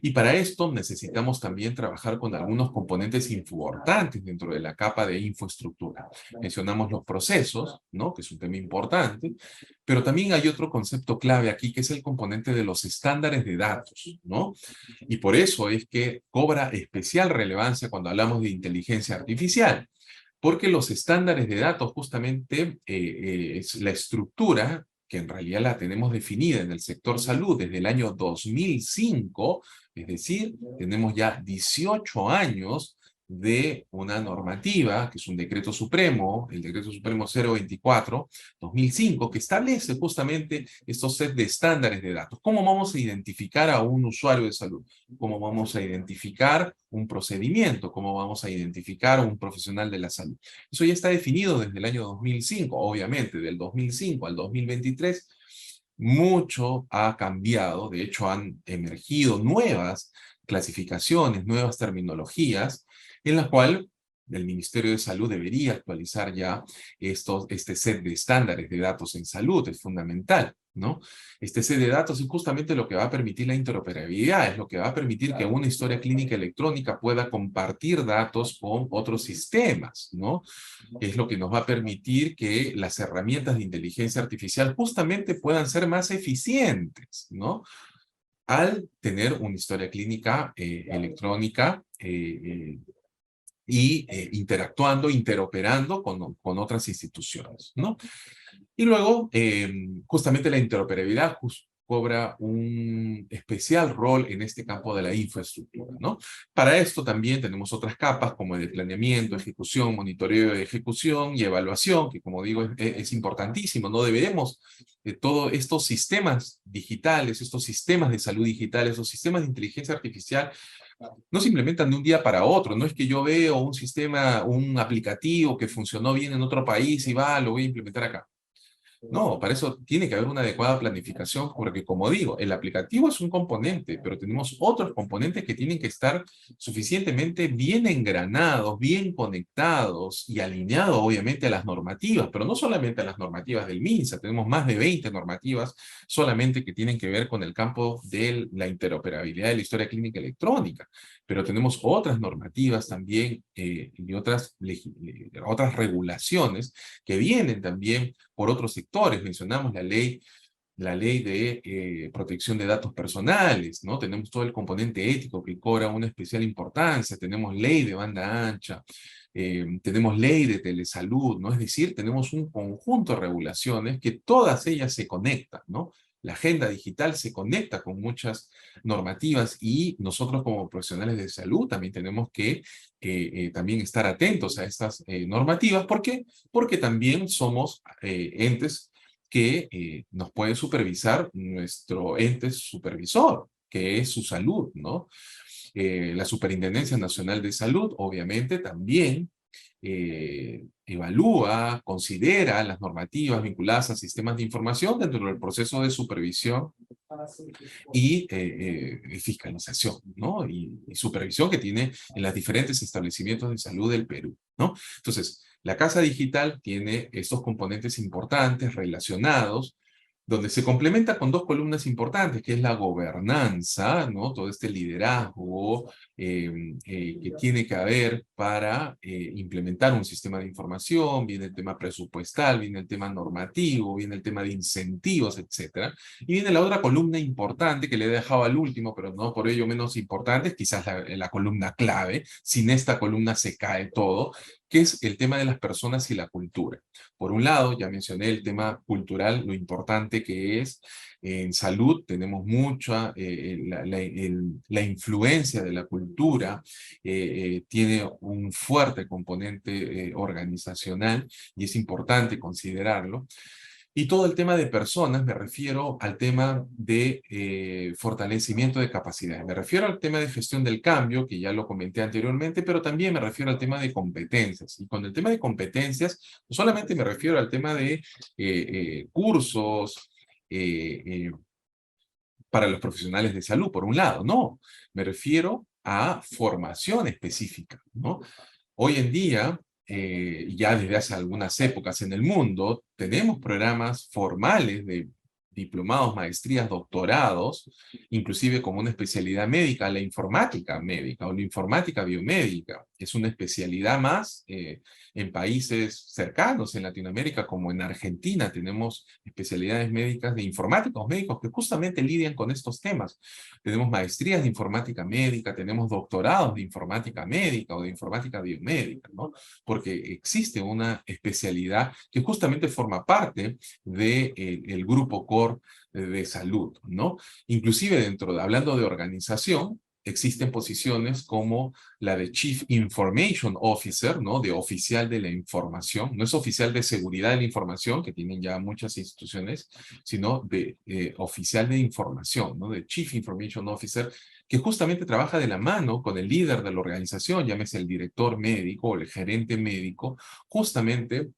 A: Y para esto necesitamos también trabajar con algunos componentes importantes dentro de la capa de infraestructura. Mencionamos los procesos, ¿no? Que es un tema importante, pero también hay otro concepto clave aquí, que es el componente de los estándares de datos, ¿no? Y por eso es que cobra especial relevancia cuando hablamos de inteligencia artificial, porque los estándares de datos justamente es la estructura que en realidad la tenemos definida en el sector salud desde el año 2005, es decir, tenemos ya 18 años de una normativa, que es un decreto supremo, el decreto supremo 024-2005, que establece justamente estos set de estándares de datos. ¿Cómo vamos a identificar a un usuario de salud? ¿Cómo vamos a identificar un procedimiento? ¿Cómo vamos a identificar a un profesional de la salud? Eso ya está definido desde el año 2005, obviamente, del 2005 al 2023. Mucho ha cambiado, de hecho han emergido nuevas clasificaciones, nuevas terminologías, en las cuales el Ministerio de Salud debería actualizar ya este set de estándares de datos en salud, es fundamental, ¿no? Este set de datos es justamente lo que va a permitir la interoperabilidad, es lo que va a permitir que una historia clínica electrónica pueda compartir datos con otros sistemas, ¿no? Es lo que nos va a permitir que las herramientas de inteligencia artificial justamente puedan ser más eficientes, ¿no? Al tener una historia clínica electrónica y interactuando, interoperando con otras instituciones, ¿no? Y luego, justamente la interoperabilidad cobra un especial rol en este campo de la infraestructura, ¿no? Para esto también tenemos otras capas como el de planeamiento, ejecución, monitoreo de ejecución y evaluación, que como digo es importantísimo, no deberemos todos estos sistemas digitales, estos sistemas de salud digitales, estos sistemas de inteligencia artificial, no se implementan de un día para otro. No es que yo veo un sistema, un aplicativo que funcionó bien en otro país y lo voy a implementar acá. No, para eso tiene que haber una adecuada planificación, porque como digo, el aplicativo es un componente, pero tenemos otros componentes que tienen que estar suficientemente bien engranados, bien conectados y alineados obviamente a las normativas, pero no solamente a las normativas del MINSA, tenemos más de 20 normativas solamente que tienen que ver con el campo de la interoperabilidad de la historia clínica electrónica, pero tenemos otras normativas también y otras regulaciones que vienen también por otros sectores. Mencionamos la ley de protección de datos personales, ¿no? Tenemos todo el componente ético que cobra una especial importancia, tenemos ley de banda ancha, tenemos ley de telesalud, ¿no? Es decir, tenemos un conjunto de regulaciones que todas ellas se conectan, ¿no? La agenda digital se conecta con muchas normativas y nosotros como profesionales de salud también tenemos que también estar atentos a estas normativas. ¿Por qué? Porque también somos entes que nos puede supervisar nuestro ente supervisor, que es su salud, ¿no? La Superintendencia Nacional de Salud, obviamente, también evalúa, considera las normativas vinculadas a sistemas de información dentro del proceso de supervisión y fiscalización, ¿no? Y supervisión que tiene en los diferentes establecimientos de salud del Perú, ¿no? Entonces, la Casa Digital tiene estos componentes importantes relacionados donde se complementa con dos columnas importantes, que es la gobernanza, ¿no? Todo este liderazgo que tiene que haber para implementar un sistema de información, viene el tema presupuestal, viene el tema normativo, viene el tema de incentivos, etcétera. Y viene la otra columna importante que le he dejado al último, pero no por ello menos importante, es quizás la columna clave. Sin esta columna se cae todo, que es el tema de las personas y la cultura. Por un lado, ya mencioné el tema cultural, lo importante que es. En salud tenemos mucha, la influencia de la cultura tiene un fuerte componente organizacional y es importante considerarlo. Y todo el tema de personas, me refiero al tema de fortalecimiento de capacidades. Me refiero al tema de gestión del cambio, que ya lo comenté anteriormente, pero también me refiero al tema de competencias. Y con el tema de competencias, no solamente me refiero al tema de cursos para los profesionales de salud, por un lado. No, me refiero a formación específica, ¿no? Hoy en día ya desde hace algunas épocas en el mundo, tenemos programas formales de diplomados, maestrías, doctorados, inclusive como una especialidad médica, la informática médica o la informática biomédica. Es una especialidad más en países cercanos, en Latinoamérica, como en Argentina, tenemos especialidades médicas de informáticos médicos que justamente lidian con estos temas. Tenemos maestrías de informática médica, tenemos doctorados de informática médica o de informática biomédica, ¿no? Porque existe una especialidad que justamente forma parte del grupo core de salud, ¿no? Inclusive hablando de organización, existen posiciones como la de Chief Information Officer, ¿no? De oficial de la información. No es oficial de seguridad de la información, que tienen ya muchas instituciones, sino de oficial de información, ¿no? De Chief Information Officer, que justamente trabaja de la mano con el líder de la organización, llámese el director médico o el gerente médico, justamente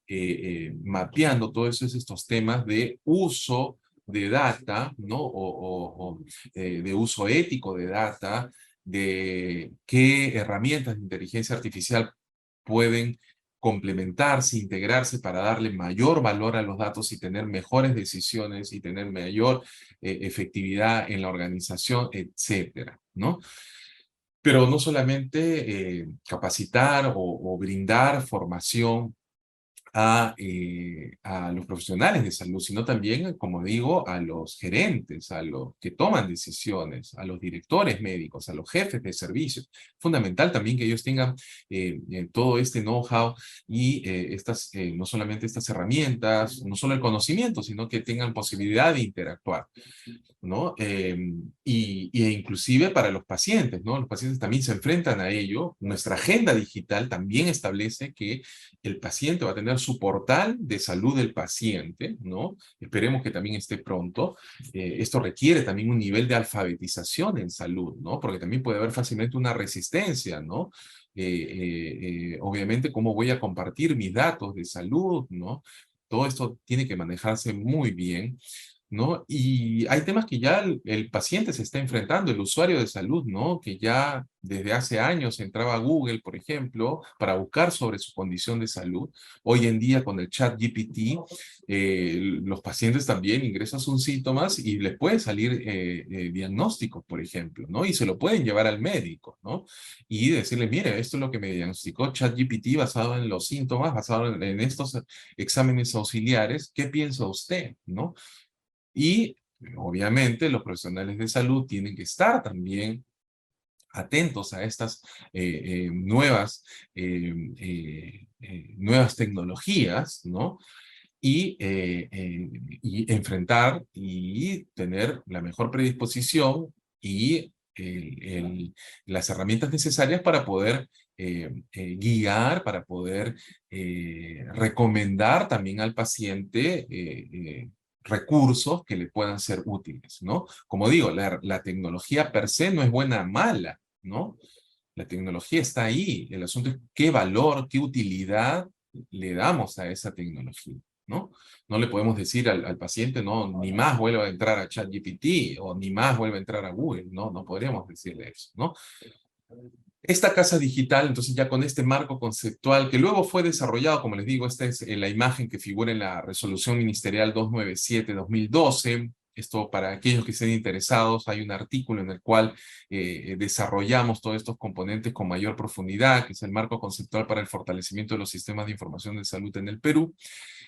A: mapeando todos estos temas de uso de data, ¿no? De uso ético de data, de qué herramientas de inteligencia artificial pueden complementarse, integrarse para darle mayor valor a los datos y tener mejores decisiones y tener mayor efectividad en la organización, etcétera, ¿no? Pero no solamente capacitar o brindar formación a los profesionales de salud, sino también, como digo, a los gerentes, a los que toman decisiones, a los directores médicos, a los jefes de servicios. Fundamental también que ellos tengan todo este know-how y no solamente estas herramientas, no solo el conocimiento, sino que tengan posibilidad de interactuar, ¿no? E inclusive para los pacientes, ¿no? Los pacientes también se enfrentan a ello. Nuestra agenda digital también establece que el paciente va a tener su portal de salud del paciente, ¿no? Esperemos que también esté pronto. Esto requiere también un nivel de alfabetización en salud, ¿no? Porque también puede haber fácilmente una resistencia, ¿no? Obviamente, ¿cómo voy a compartir mis datos de salud, ¿no? Todo esto tiene que manejarse muy bien, ¿no? Y hay temas que ya el paciente se está enfrentando, el usuario de salud, ¿no? Que ya desde hace años entraba a Google, por ejemplo, para buscar sobre su condición de salud. Hoy en día con el chat GPT, los pacientes también ingresan sus síntomas y les puede salir diagnósticos, por ejemplo, ¿no? Y se lo pueden llevar al médico, ¿no? Y decirle, mire, esto es lo que me diagnosticó ChatGPT basado en los síntomas, basado en estos exámenes auxiliares. ¿Qué piensa usted, no? Y obviamente los profesionales de salud tienen que estar también atentos a estas nuevas tecnologías, ¿no? Y enfrentar y tener la mejor predisposición y las herramientas necesarias para poder guiar, para poder recomendar también al paciente recursos que le puedan ser útiles, ¿no? Como digo, la tecnología per se no es buena o mala, ¿no? La tecnología está ahí. El asunto es qué valor, qué utilidad le damos a esa tecnología, ¿no? No le podemos decir al paciente, no, ni más vuelva a entrar a ChatGPT o ni más vuelva a entrar a Google, ¿no? No podríamos decirle eso, ¿no? Esta casa digital, entonces ya con este marco conceptual que luego fue desarrollado, como les digo, esta es la imagen que figura en la resolución ministerial 297-2012. Esto para aquellos que estén interesados, hay un artículo en el cual desarrollamos todos estos componentes con mayor profundidad, que es el marco conceptual para el fortalecimiento de los sistemas de información de salud en el Perú,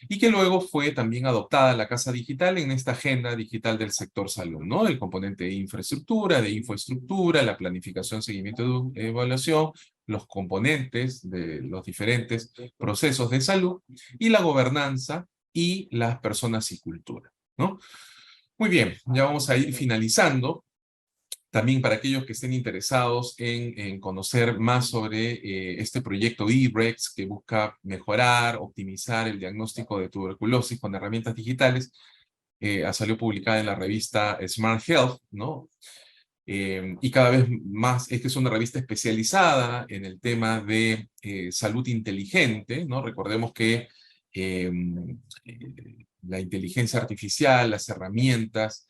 A: y que luego fue también adoptada la Casa Digital en esta agenda digital del sector salud, ¿no? El componente de infraestructura, de infoestructura, la planificación, seguimiento y evaluación, los componentes de los diferentes procesos de salud y la gobernanza y las personas y cultura, ¿no? Muy bien, ya vamos a ir finalizando. También para aquellos que estén interesados en conocer más sobre este proyecto IBREX que busca mejorar, optimizar el diagnóstico de tuberculosis con herramientas digitales, salió publicada en la revista Smart Health, ¿no? Y cada vez más, es que es una revista especializada en el tema de salud inteligente, ¿no? Recordemos que eh, la inteligencia artificial, las herramientas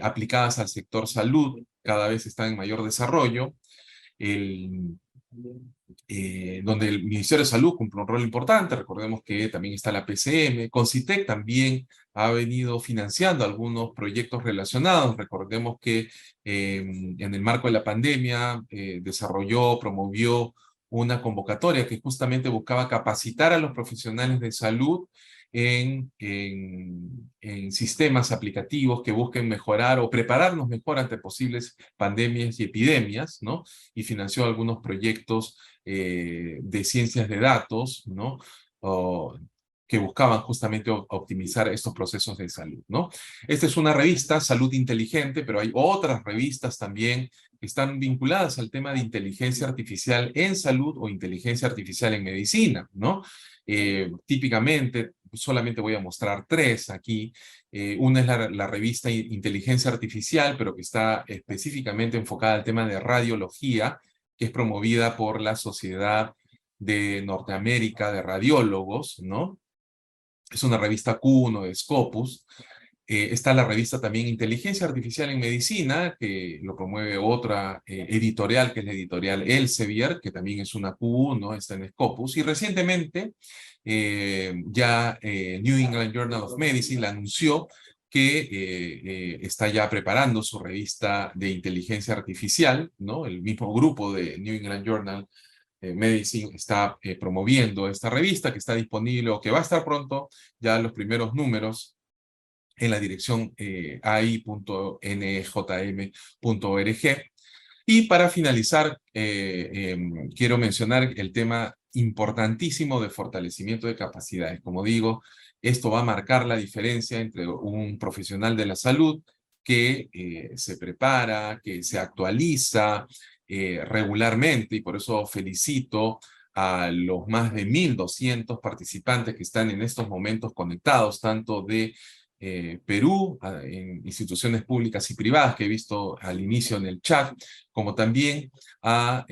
A: aplicadas al sector salud cada vez están en mayor desarrollo. El, donde el Ministerio de Salud cumple un rol importante. Recordemos que también está la PCM. CONCITEC también ha venido financiando algunos proyectos relacionados. Recordemos que en el marco de la pandemia desarrolló, promovió una convocatoria que justamente buscaba capacitar a los profesionales de salud en sistemas aplicativos que busquen mejorar o prepararnos mejor ante posibles pandemias y epidemias, ¿no? Y financió algunos proyectos de ciencias de datos, ¿no? O, que buscaban justamente optimizar estos procesos de salud, ¿no? Esta es una revista, Salud Inteligente, pero hay otras revistas también que están vinculadas al tema de inteligencia artificial en salud o inteligencia artificial en medicina, ¿no? Típicamente, solamente voy a mostrar tres aquí. Una es la revista Inteligencia Artificial, pero que está específicamente enfocada al tema de radiología, que es promovida por la Sociedad de Norteamérica de Radiólogos, ¿no? Es una revista Q1 de Scopus. Está la revista también Inteligencia Artificial en Medicina, que lo promueve otra editorial, que es la editorial Elsevier, que también es una Q1, está en Scopus. Y recientemente New England Journal of Medicine la anunció que está ya preparando su revista de inteligencia artificial, ¿no? El mismo grupo de New England Journal Medicine está promoviendo esta revista que está disponible o que va a estar pronto ya los primeros números en la dirección ai.njm.org. Y para finalizar, quiero mencionar el tema importantísimo de fortalecimiento de capacidades. Como digo, esto va a marcar la diferencia entre un profesional de la salud que se prepara, que se actualiza regularmente, y por eso felicito a los más de 1.200 participantes que están en estos momentos conectados, tanto de Perú, en instituciones públicas y privadas que he visto al inicio en el chat, como también a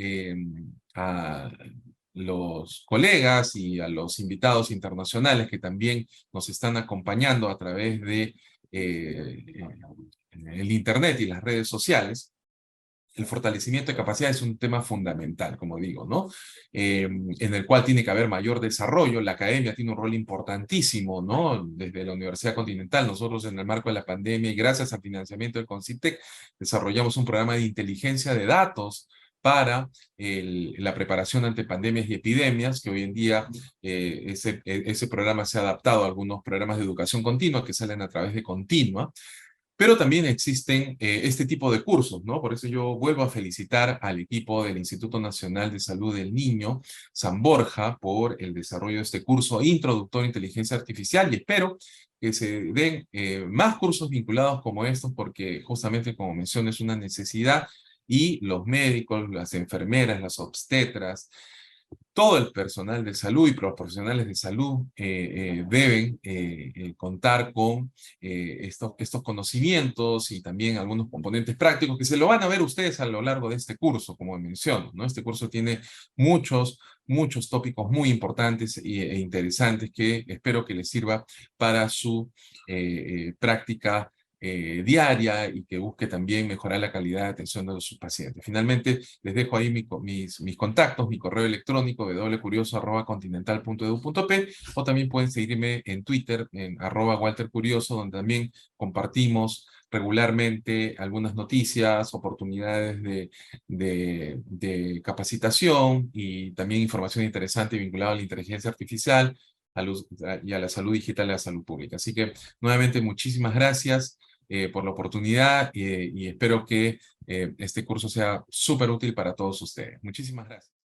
A: los colegas y a los invitados internacionales que también nos están acompañando a través de el Internet y las redes sociales. El fortalecimiento de capacidad es un tema fundamental, como digo, ¿no? En el cual tiene que haber mayor desarrollo. La academia tiene un rol importantísimo, ¿no? Desde la Universidad Continental, nosotros en el marco de la pandemia y gracias al financiamiento del CONCITEC, desarrollamos un programa de inteligencia de datos para la preparación ante pandemias y epidemias, que hoy en día ese programa se ha adaptado a algunos programas de educación continua que salen a través de Continua. Pero también existen este tipo de cursos, ¿no? Por eso yo vuelvo a felicitar al equipo del Instituto Nacional de Salud del Niño, San Borja, por el desarrollo de este curso introductor a inteligencia artificial y espero que se den más cursos vinculados como estos porque justamente, como mencioné, es una necesidad y los médicos, las enfermeras, las obstetras, todo el personal de salud y profesionales de salud deben contar con estos conocimientos y también algunos componentes prácticos que se lo van a ver ustedes a lo largo de este curso, como menciono, ¿no? Este curso tiene muchos tópicos muy importantes e interesantes que espero que les sirva para su práctica diaria y que busque también mejorar la calidad de atención de sus pacientes. Finalmente, les dejo ahí mis contactos, mi correo electrónico www.continental.edu.p o también pueden seguirme en Twitter, en @WalterCurioso, donde también compartimos regularmente algunas noticias, oportunidades de capacitación y también información interesante vinculada a la inteligencia artificial y a la salud digital y a la salud pública. Así que, nuevamente, muchísimas gracias por la oportunidad y espero que este curso sea súper útil para todos ustedes. Muchísimas gracias.